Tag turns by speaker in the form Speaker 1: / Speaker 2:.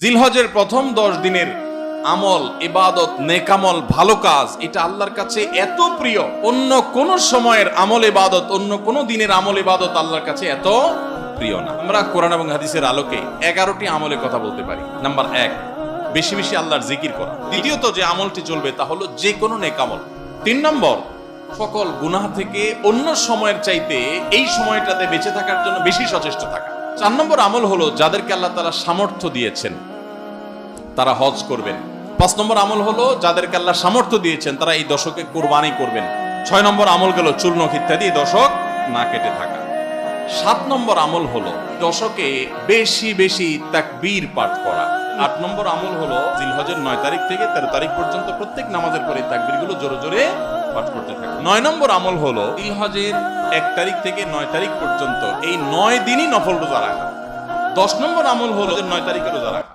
Speaker 1: জিলহজের প্রথম 10 দিনের আমল, ইবাদত, নেকামল, ভালো কাজ, এটা আল্লাহর কাছে এত প্রিয়, অন্য কোন সময়ের আমল ইবাদত, অন্য কোন দিনের আমল ইবাদত আল্লাহর কাছে এত প্রিয় না। আমরা কোরআন এবং হাদিসের আলোকে 11টি আমলের কথা বলতে পারি। নাম্বার 1, বেশি বেশি আল্লাহর জিকির করা। দ্বিতীয়ত যে আমলটি চলবে তা হলো যে কোনো নেকামল। 3 নম্বর, সকল গুনাহ থেকে অন্য সময়ের চাইতে এই সময়টাতে বেঁচে থাকার জন্য বেশি সচেষ্ট থাকা। 4 নম্বর আমল হলো যাদেরকে আল্লাহ তাআলা সামর্থ্য দিয়েছেন তারা হজ করবেন। 5 নম্বর আমল হলো যাদেরকে আল্লাহ সামর্থ্য দিয়েছেন তারা এই দশকে কুরবানি করবেন। 6 নম্বর আমল গেল চুল নখ ইত্যাদি দশক না কেটে থাকা। 7 নম্বর আমল হলো দশকে বেশি বেশি তাকবীর পাঠ করা। 8 নম্বর আমল হলো জিলহজের 9 তারিখ থেকে 13 তারিখ পর্যন্ত প্রত্যেক নামাজের পরে তাকবীরগুলো জোরে জোরে পাঠ করতে থাকা। 9 নম্বর আমল হলো জিলহজের 1 তারিখ থেকে 9 তারিখ পর্যন্ত এই 9 দিনই নফল রোজা রাখা। 10 নম্বর আমল হলো 9 তারিখে রোজা রাখা।